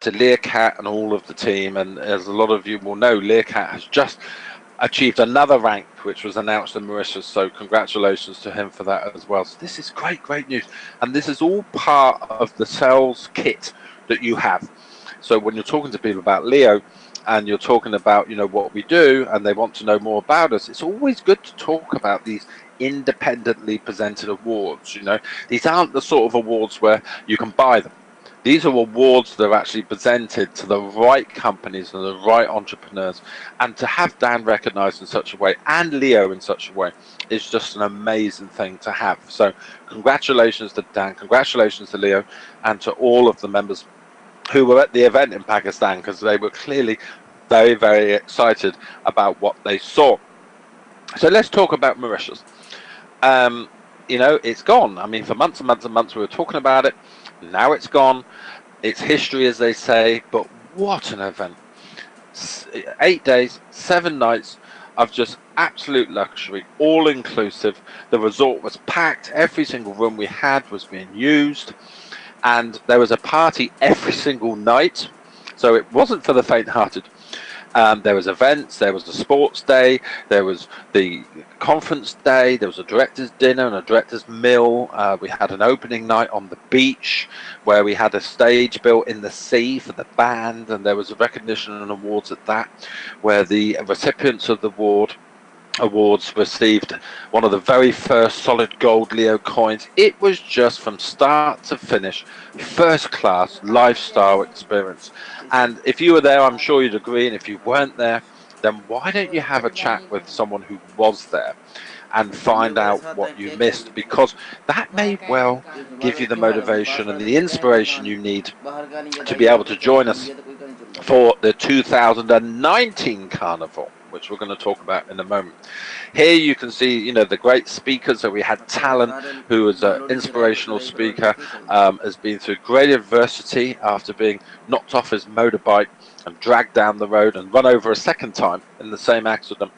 to Learcat and all of the team. And as a lot of you will know, Learcat has just achieved another rank, which was announced in Mauritius. So congratulations to him for that as well. So this is great news. And this is all part of the sales kit that you have. So when you're talking to people about Leo, and you're talking about, you know, what we do, and they want to know more about us, it's always good to talk about these independently presented awards. You know, these aren't the sort of awards where you can buy them. These are awards that are actually presented to the right companies and the right entrepreneurs. And to have Dan recognized in such a way, and Leo in such a way, is just an amazing thing to have. So congratulations to Dan, congratulations to Leo, and to all of the members who were at the event in Pakistan, because they were clearly very excited about what they saw. So let's talk about Mauritius. You know, it's gone. I mean, for months and months and months we were talking about it. Now it's gone. It's history, as they say. But what an event. 8 days, 7 nights of just absolute luxury, all inclusive. The resort was packed. Every single room we had was being used. And there was a party every single night, so it wasn't for the faint-hearted. There was events, there was the sports day, there was the conference day, there was a director's dinner and a director's meal. We had an opening night on the beach where we had a stage built in the sea for the band, and there was a recognition and awards at that, where the recipients of the awards received one of the very first solid gold Leo coins. It was just from start to finish, first class lifestyle experience. And if you were there, I'm sure you'd agree. And if you weren't there, then why don't you have a chat with someone who was there and find out what you missed, because that may well give you the motivation and the inspiration you need to be able to join us for the 2019 Carnival, which we're going to talk about in a moment. Here you can see, you know, the great speakers. So we had Talon, who is an inspirational speaker, has been through great adversity after being knocked off his motorbike and dragged down the road and run over a second time in the same accident,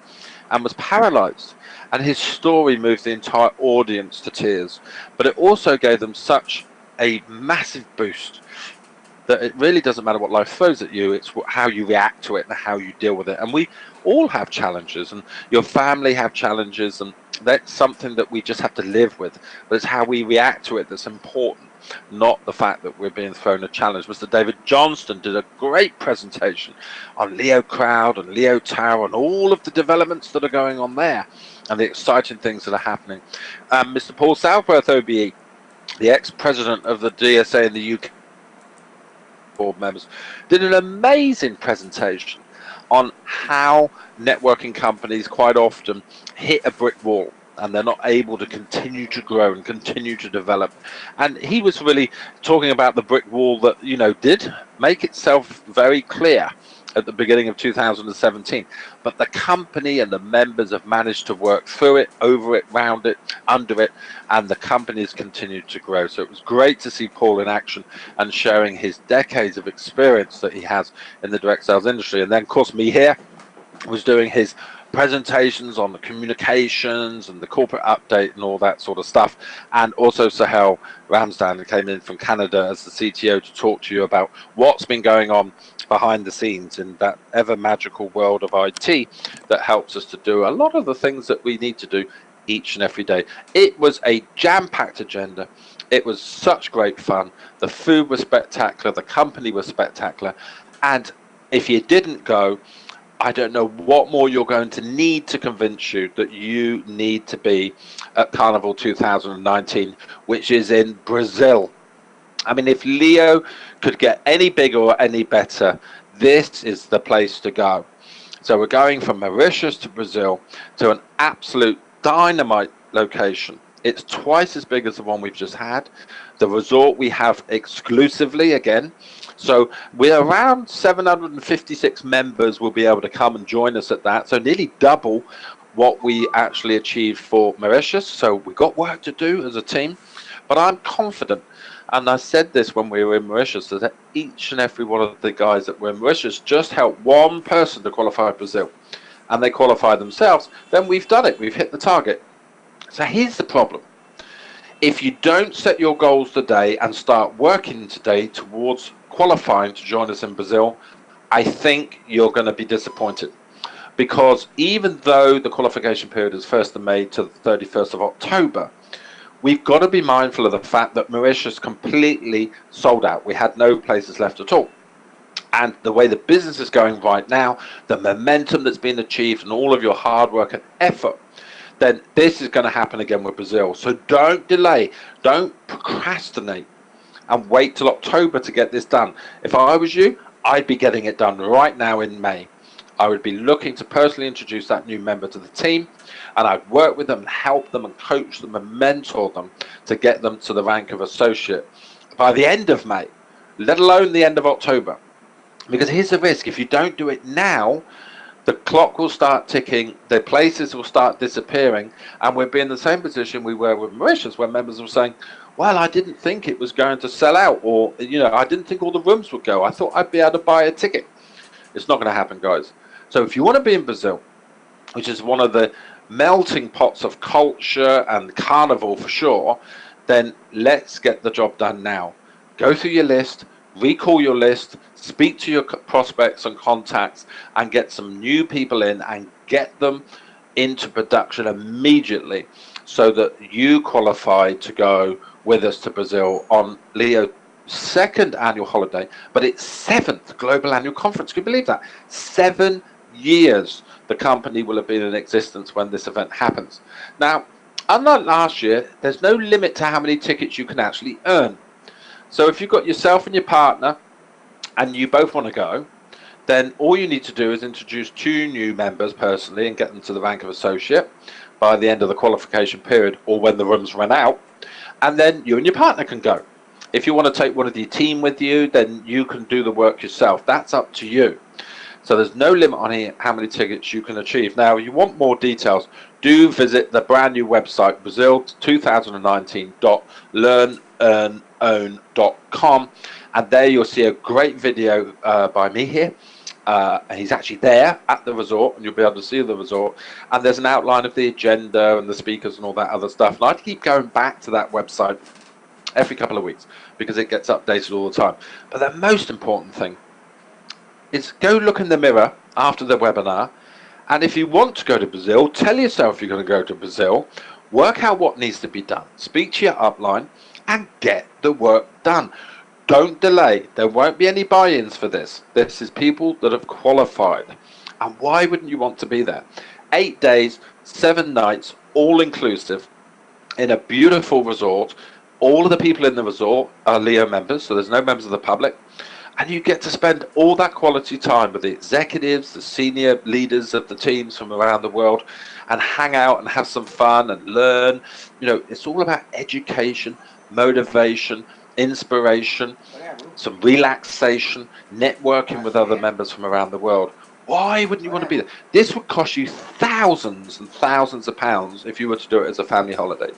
and was paralyzed. And his story moved the entire audience to tears, but it also gave them such a massive boost that it really doesn't matter what life throws at you, it's how you react to it and how you deal with it. And we all have challenges, and your family have challenges, and that's something that we just have to live with. But it's how we react to it that's important, not the fact that we're being thrown a challenge. Mr. David Johnston did a great presentation on Leo Crowd and Leo Tower and all of the developments that are going on there and the exciting things that are happening. Mr. Paul Southworth, OBE, the ex-president of the DSA in the UK, board members, did an amazing presentation on how networking companies quite often hit a brick wall and they're not able to continue to grow and continue to develop. And he was really talking about the brick wall that, you know, did make itself very clear at the beginning of 2017, but the company and the members have managed to work through it, over it, round it, under it, and the company's continued to grow. So it was great to see Paul in action and sharing his decades of experience that he has in the direct sales industry. And then, of course, me here was doing his presentations on the communications and the corporate update and all that sort of stuff. And also Sahel Ramsdan, who came in from Canada as the CTO to talk to you about what's been going on behind the scenes in that ever magical world of IT that helps us to do a lot of the things that we need to do each and every day. It was a jam-packed agenda. It was such great fun. The food was spectacular. The company was spectacular. And if you didn't go, I don't know what more you're going to need to convince you that you need to be at Carnival 2019, which is in Brazil. I mean, if Leo could get any bigger or any better, this is the place to go. So we're going from Mauritius to Brazil to an absolute dynamite location. It's twice as big as the one we've just had. The resort we have exclusively again. So we're around 756 members will be able to come and join us at that. So nearly double what we actually achieved for Mauritius. So we've got work to do as a team, but I'm confident. And I said this when we were in Mauritius, that each and every one of the guys that were in Mauritius just helped one person to qualify Brazil, and they qualify themselves. Then we've done it. We've hit the target. So here's the problem. If you don't set your goals today and start working today towards qualifying to join us in Brazil, I think you're going to be disappointed. Because even though the qualification period is 1st of May to the 31st of October, we've got to be mindful of the fact that Mauritius completely sold out. We had no places left at all. And the way the business is going right now, the momentum that's been achieved and all of your hard work and effort, then this is going to happen again with Brazil. So don't delay, don't procrastinate, and wait till October to get this done. If I was you, I'd be getting it done right now in May. I would be looking to personally introduce that new member to the team, and I'd work with them and help them and coach them and mentor them to get them to the rank of associate by the end of May, let alone the end of October. Because here's the risk: if you don't do it now, the clock will start ticking, the places will start disappearing, and we'll be in the same position we were with Mauritius, where members were saying, well, I didn't think it was going to sell out, or, you know, I didn't think all the rooms would go. I thought I'd be able to buy a ticket. It's not going to happen, guys. So if you want to be in Brazil, which is one of the melting pots of culture and carnival for sure, then let's get the job done now. Go through your list, recall your list, speak to your prospects and contacts, and get some new people in and get them into production immediately so that you qualify to go with us to Brazil on Leo's 2nd annual holiday, but it's 7th global annual conference. Can you believe that? 7 years the company will have been in existence when this event happens. Now, unlike last year, there's no limit to how many tickets you can actually earn. So if you've got yourself and your partner and you both want to go, then all you need to do is introduce 2 new members personally and get them to the rank of associate by the end of the qualification period or when the rooms run out, and then you and your partner can go. If you want to take one of your team with you, then you can do the work yourself. That's up to you. So there's no limit on here how many tickets you can achieve. Now, if you want more details, do visit the brand new website, brazil2019.learnearnown.com, and there you'll see a great video by me here. And he's actually there at the resort, and you'll be able to see the resort. And there's an outline of the agenda and the speakers and all that other stuff. And I keep going back to that website every couple of weeks because it gets updated all the time. But the most important thing is go look in the mirror after the webinar, and if you want to go to Brazil, tell yourself you're going to go to Brazil, work out what needs to be done, speak to your upline, and get the work done. Don't delay. There won't be any buy-ins for this. This is people that have qualified. And why wouldn't you want to be there? 8 days, 7 nights, all inclusive, in a beautiful resort. All of the people in the resort are Leo members, so there's no members of the public. And you get to spend all that quality time with the executives, the senior leaders of the teams from around the world, and hang out and have some fun and learn. You know, it's all about education, motivation, inspiration, some relaxation, networking with other members from around the world. Why wouldn't you want to be there? This would cost you thousands and thousands of pounds if you were to do it as a family holiday.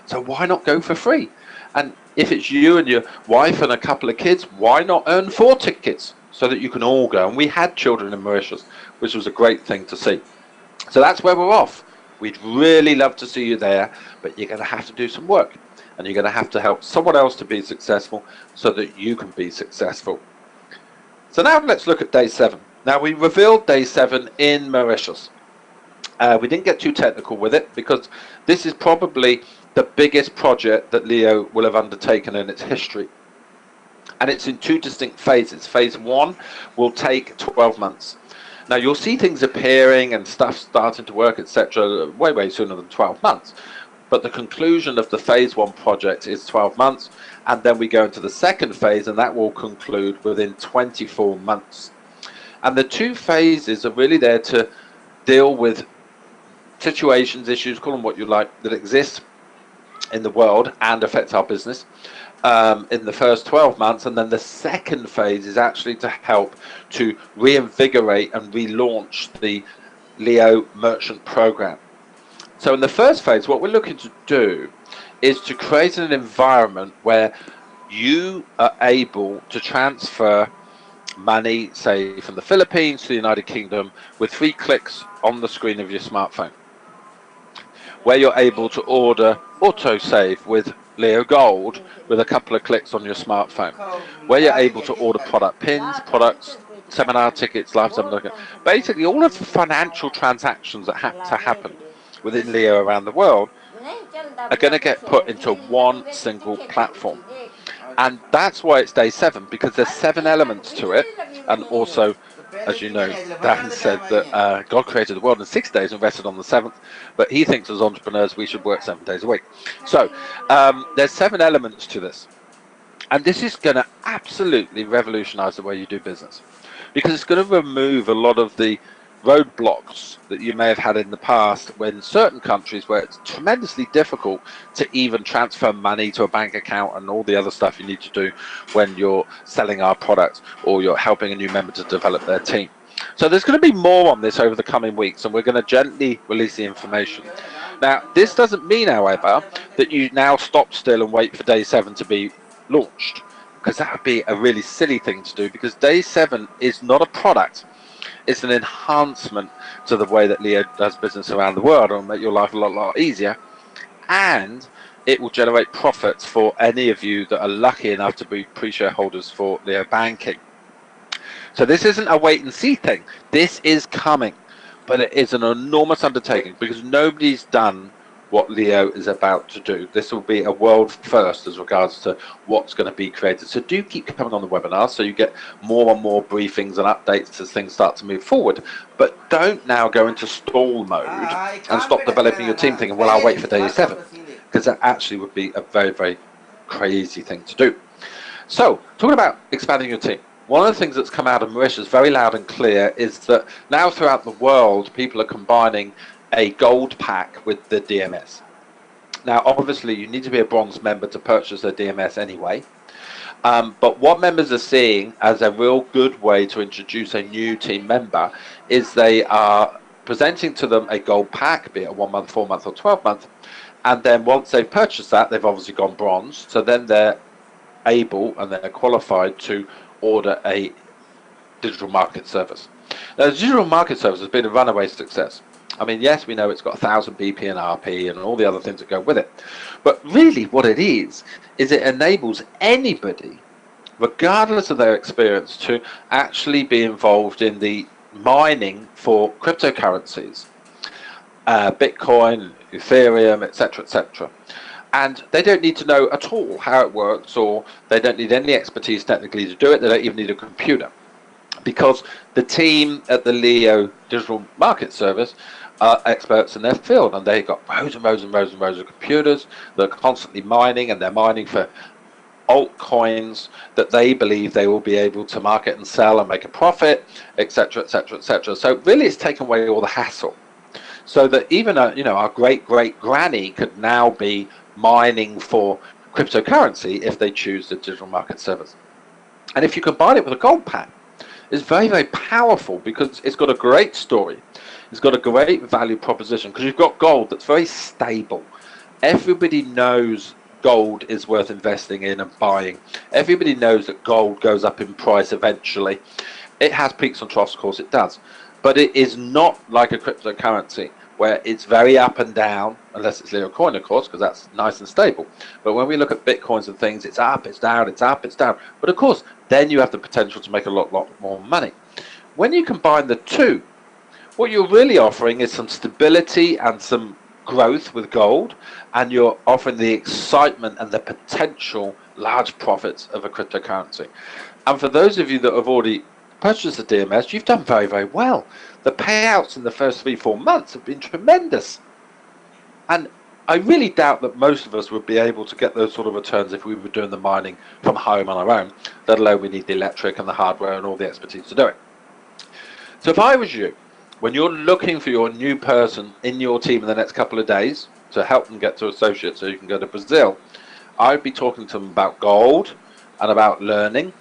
So why not go for free? And if it's you and your wife and a couple of kids, why not earn 4 tickets so that you can all go? And we had children in Mauritius, which was a great thing to see. So that's where we're off. We'd really love to see you there, but you're going to have to do some work. And you're going to have to help someone else to be successful so that you can be successful. So now let's look at day 7. Now, we revealed day 7 in Mauritius. We didn't get too technical with it because this is probably the biggest project that Leo will have undertaken in its history. And it's in 2 distinct phases. Phase 1 will take 12 months. Now, you'll see things appearing and stuff starting to work, etc., way sooner than 12 months. But the conclusion of the phase 1 project is 12 months. And then we go into the second phase, and that will conclude within 24 months. And the 2 phases are really there to deal with situations, issues, call them what you like, that exist in the world and affect our business in the first 12 months. And then the second phase is actually to help to reinvigorate and relaunch the Leo Merchant Program. So in the first phase, what we're looking to do is to create an environment where you are able to transfer money, say from the Philippines to the United Kingdom, with 3 clicks on the screen of your smartphone, where you're able to order autosave with Leo Gold with a couple of clicks on your smartphone, where you're able to order product pins, products, seminar tickets, live seminar, basically all of the financial transactions that have to happen within Leo around the world are going to get put into one single platform. And that's why it's day 7, because there's 7 elements to it. And also, as you know, Dan said that God created the world in 6 days and rested on the 7th, but he thinks as entrepreneurs we should work 7 days a week. So there's 7 elements to this. And this is going to absolutely revolutionize the way you do business, because it's going to remove a lot of the roadblocks that you may have had in the past when certain countries where it's tremendously difficult to even transfer money to a bank account and all the other stuff you need to do when you're selling our product or you're helping a new member to develop their team. So there's going to be more on this over the coming weeks, and we're going to gently release the information. Now, this doesn't mean, however, that you now stop still and wait for day 7 to be launched, because that would be a really silly thing to do, because day 7 is not a product. It's an enhancement to the way that Leo does business around the world. It'll make your life a lot easier, and it will generate profits for any of you that are lucky enough to be pre-shareholders for Leo Banking. So this isn't a wait and see thing. This is coming, but it is an enormous undertaking, because nobody's done what Leo is about to do. This will be a world first as regards to what's going to be created. So do keep coming on the webinar so you get more and more briefings and updates as things start to move forward. But don't now go into stall mode and stop developing your team thinking, well, I'll wait for day 7, because that actually would be a very crazy thing to do. So talking about expanding your team, one of the things that's come out of Mauritius very loud and clear is that now throughout the world people are combining a gold pack with the DMS. Now obviously you need to be a bronze member to purchase a DMS anyway, but what members are seeing as a real good way to introduce a new team member is they are presenting to them a gold pack, be it a 1 month, 4 month or 12 month, and then once they've purchased that, they've obviously gone bronze, so then they're able and they're qualified to order a digital market service. Now the digital market service has been a runaway success. I mean, yes, we know it's got 1,000 BP and RP and all the other things that go with it. But really what it is it enables anybody, regardless of their experience, to actually be involved in the mining for cryptocurrencies, Bitcoin, Ethereum, etc., etc. And they don't need to know at all how it works, or they don't need any expertise technically to do it. They don't even need a computer, because the team at the Leo Digital Market Service are experts in their field, and they've got rows of computers that are constantly mining, and they're mining for altcoins that they believe they will be able to market and sell and make a profit, etc., etc., etc. So really it's taken away all the hassle, so that even our great granny could now be mining for cryptocurrency if they choose the digital market service. And if you combine it with a gold pack, it's very powerful, because it's got a great story. It's got a great value proposition, because you've got gold that's very stable. Everybody knows gold is worth investing in and buying. Everybody knows that gold goes up in price eventually. It has peaks and troughs, of course it does, but it is not like a cryptocurrency where it's very up and down, unless it's Leo coin, of course, because that's nice and stable. But when we look at Bitcoins and things, it's up, it's down, it's up, it's down. But of course, then you have the potential to make a lot more money. When you combine the two, what you're really offering is some stability and some growth with gold, and you're offering the excitement and the potential large profits of a cryptocurrency. And for those of you that have already purchased the DMS, you've done very well. The payouts in the first 3-4 months have been tremendous, and I really doubt that most of us would be able to get those sort of returns if we were doing the mining from home on our own, let alone we need the electric and the hardware and all the expertise to do it. So if I was you, when you're looking for your new person in your team in the next couple of days to help them get to associate so you can go to Brazil, I'd be talking to them about gold and about learning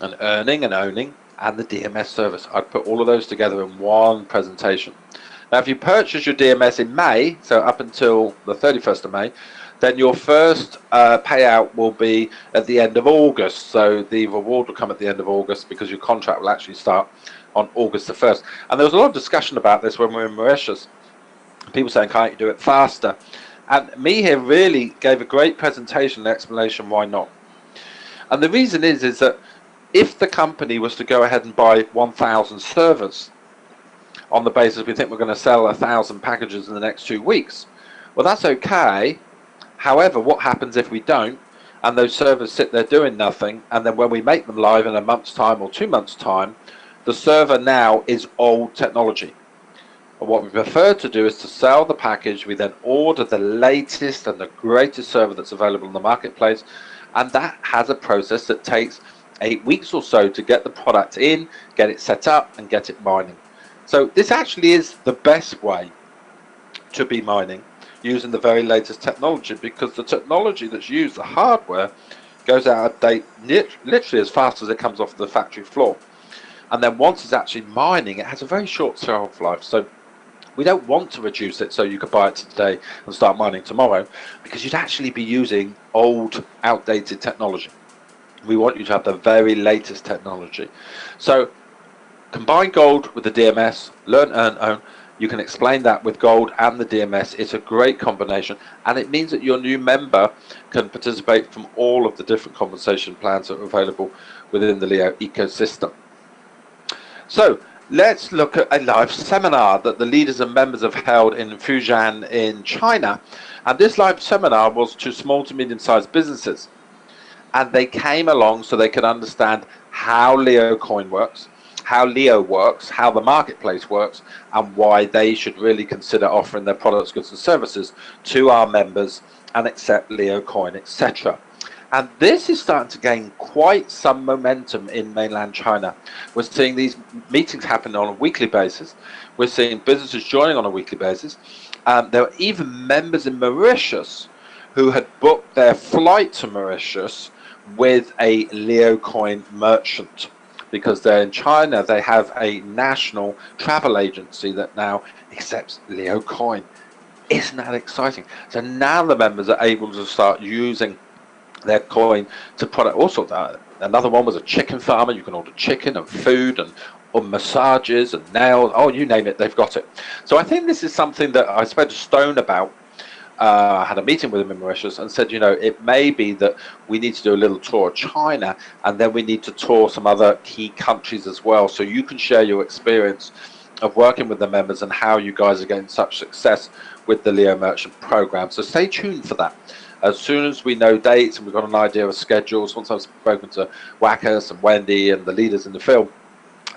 and earning and owning and the DMS service. I'd put all of those together in one presentation. Now, if you purchase your DMS in May, so up until the 31st of May, then your first payout will be at the end of August. So the reward will come at the end of August, because your contract will actually start on August the 1st. And there was a lot of discussion about this when we were in Mauritius. People saying, can't you do it faster? And me here really gave a great presentation and explanation why not. And the reason is that if the company was to go ahead and buy 1,000 servers on the basis we think we're going to sell 1,000 packages in the next 2 weeks, well, that's okay. However, what happens if we don't, and those servers sit there doing nothing, and then when we make them live in a month's time or 2 months' time, the server now is old technology. And what we prefer to do is to sell the package. We then order the latest and the greatest server that's available in the marketplace, and that has a process that takes 8 weeks or so to get the product in, get it set up, and get it mining. So this actually is the best way to be mining, using the very latest technology, because the technology that's used, the hardware, goes out of date literally as fast as it comes off the factory floor. And then once it's actually mining, it has a very short shelf life. So we don't want to reduce it so you could buy it today and start mining tomorrow, because you'd actually be using old, outdated technology. We want you to have the very latest technology. So combine gold with the DMS, learn, earn, own. You can explain that with gold and the DMS. It's a great combination, and it means that your new member can participate from all of the different compensation plans that are available within the Leo ecosystem. So let's look at a live seminar that the leaders and members have held in Fujian in China. And this live seminar was to small to medium-sized businesses. And they came along so they could understand how Leo Coin works, how Leo works, how the marketplace works, and why they should really consider offering their products, goods and services to our members and accept Leo Coin, etc. And this is starting to gain quite some momentum in mainland China. We're seeing these meetings happen on a weekly basis. We're seeing businesses joining on a weekly basis. There were even members in Mauritius who had booked their flight to Mauritius with a Leo Coin merchant, because they're in China. They have a national travel agency that now accepts Leo Coin. Isn't that exciting? So now the members are able to start using their coin to product all sorts. Another one was a chicken farmer. You can order chicken and food and massages and nails. Oh, you name it, they've got it. So I think this is something that I spoke to Stone about. I had a meeting with him in Mauritius and said, you know, it may be that we need to do a little tour of China, and then we need to tour some other key countries as well, so you can share your experience of working with the members and how you guys are getting such success with the Leo Merchant program. So stay tuned for that. As soon as we know dates and we've got an idea of schedules, once I've spoken to Wackus and Wendy and the leaders in the field,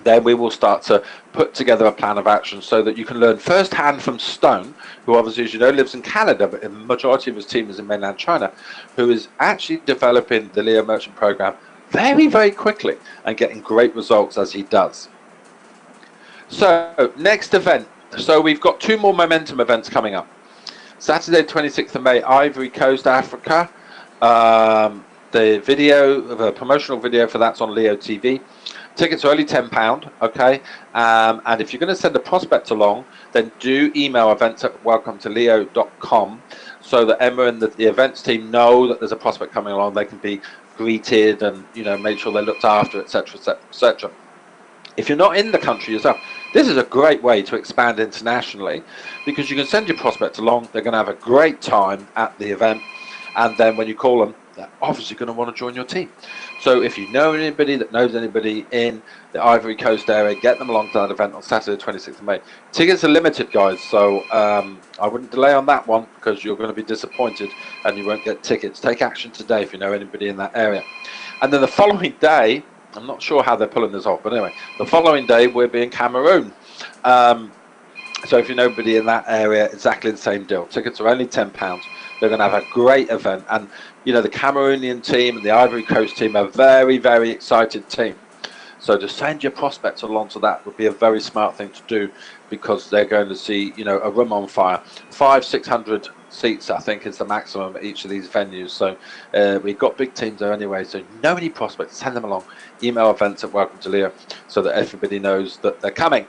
then we will start to put together a plan of action so that you can learn firsthand from Stone, who obviously, as you know, lives in Canada, but the majority of his team is in mainland China, who is actually developing the Leo Merchant program very, very quickly and getting great results as he does. So, next event. So we've got 2 more momentum events coming up. Saturday, 26th of May, Ivory Coast, Africa. The video, the promotional video for that's on Leo TV. Tickets are only £10, okay? And if you're going to send a prospect along, then do email events@welcometoleo.com so that Emma and the events team know that there's a prospect coming along. They can be greeted and, you know, make sure they're looked after, etc., etc., etc. If you're not in the country yourself, this is a great way to expand internationally, because you can send your prospect along. They're going to have a great time at the event, and then when you call them, they're obviously going to want to join your team. So if you know anybody that knows anybody in the Ivory Coast area, get them along to that event on Saturday, 26th of May. Tickets are limited, guys, so I wouldn't delay on that one, because you're going to be disappointed and you won't get tickets. Take action today if you know anybody in that area. And then the following day, I'm not sure how they're pulling this off, but anyway, the following day we'll be in Cameroon. So if you know anybody in that area, exactly the same deal. Tickets are only £10. They're going to have a great event, and you know, the Cameroonian team and the Ivory Coast team are a very, very excited team. So to send your prospects along to that would be a very smart thing to do, because they're going to see, you know, a room on fire. 500-600 seats, I think, is the maximum at each of these venues. So we've got big teams there anyway. So know any prospects, send them along. Email events@welcometoleo so that everybody knows that they're coming.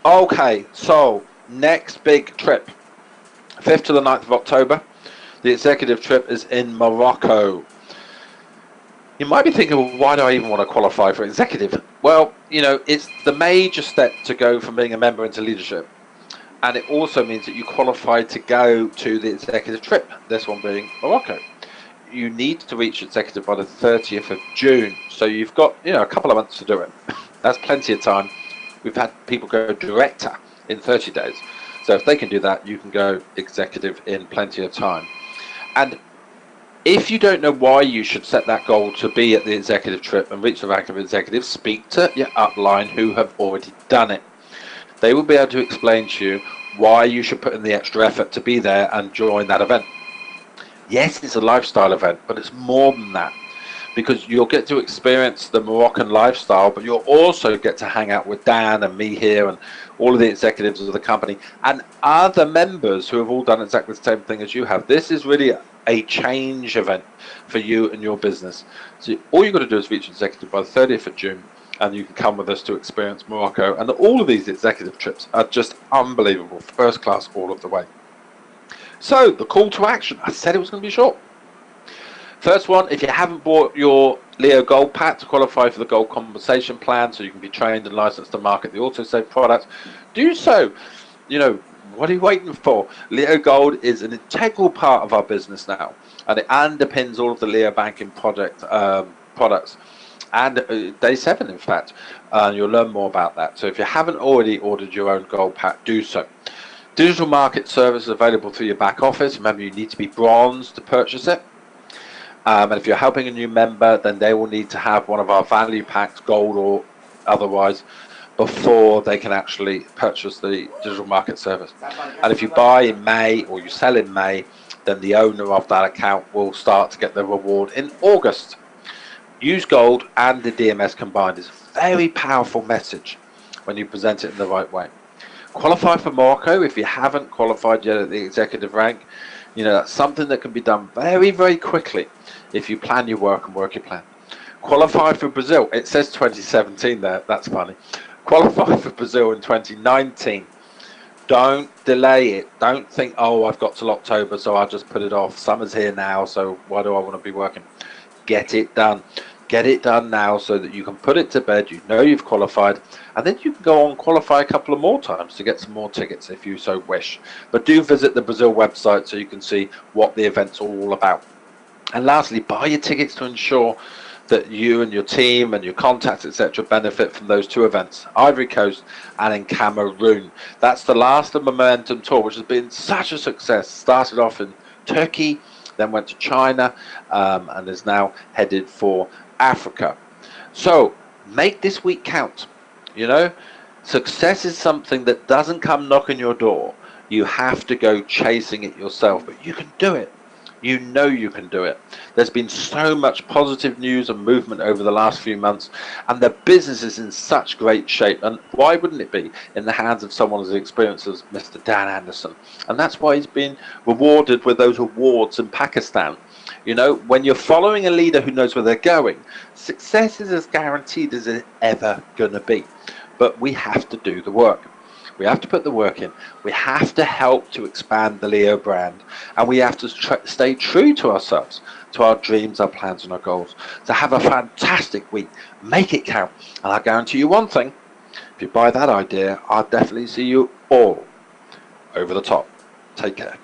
Okay, so next big trip, 5th to the 9th of October. The executive trip is in Morocco. You might be thinking, well, why do I even want to qualify for executive? Well, you know, it's the major step to go from being a member into leadership. And it also means that you qualify to go to the executive trip, this one being Morocco. You need to reach executive by the 30th of June. So you've got, a couple of months to do it. That's plenty of time. We've had people go director in 30 days. So if they can do that, you can go executive in plenty of time. And if you don't know why you should set that goal to be at the executive trip and reach the rank of executive, speak to your upline who have already done it. They will be able to explain to you why you should put in the extra effort to be there and join that event. Yes, it's a lifestyle event, but it's more than that, because you'll get to experience the Moroccan lifestyle, but you'll also get to hang out with Dan and me here and all of the executives of the company and other members who have all done exactly the same thing as you have. This is really a change event for you and your business. So all you've got to do is reach executive by the 30th of June, and you can come with us to experience Morocco. And all of these executive trips are just unbelievable, first class all of the way. So the call to action, I said it was going to be short. First one, if you haven't bought your Leo Gold Pack to qualify for the Gold Compensation Plan so you can be trained and licensed to market the autosave product, do so. What are you waiting for? Leo Gold is an integral part of our business now, and it underpins all of the Leo banking products. And day 7, in fact, you'll learn more about that. So if you haven't already ordered your own Gold Pack, do so. Digital market service is available through your back office. Remember, you need to be bronze to purchase it. And if you're helping a new member, then they will need to have one of our value packs, gold or otherwise, before they can actually purchase the digital market service. And if you buy in May or you sell in May, then the owner of that account will start to get the reward in August. Use gold and the DMS combined is a very powerful message when you present it in the right way. Qualify for Morocco if you haven't qualified yet at the executive rank. That's something that can be done very, very quickly if you plan your work and work your plan. Qualify for Brazil. It says 2017 there. That's funny. Qualify for Brazil in 2019. Don't delay it. Don't think, oh, I've got till October, so I'll just put it off. Summer's here now, so why do I want to be working? Get it done. Get it done now so that you can put it to bed. You've qualified, and then you can go on and qualify a couple of more times to get some more tickets if you so wish. But do visit the Brazil website so you can see what the event's all about. And lastly, buy your tickets to ensure that you and your team and your contacts, etc., benefit from those 2 events, Ivory Coast and in Cameroon. That's the last of Momentum Tour, which has been such a success. Started off in Turkey, then went to China, and is now headed for Africa. So make this week count. Success is something that doesn't come knocking your door. You have to go chasing it yourself, but you can do it. You can do it. There's been so much positive news and movement over the last few months, and the business is in such great shape. And why wouldn't it be in the hands of someone as experienced as Mr. Dan Anderson? And that's why he's been rewarded with those awards in Pakistan. When you're following a leader who knows where they're going, success is as guaranteed as it's ever going to be. But we have to do the work. We have to put the work in. We have to help to expand the Leo brand. And we have to stay true to ourselves, to our dreams, our plans, and our goals. So have a fantastic week. Make it count. And I guarantee you one thing. If you buy that idea, I'll definitely see you all over the top. Take care.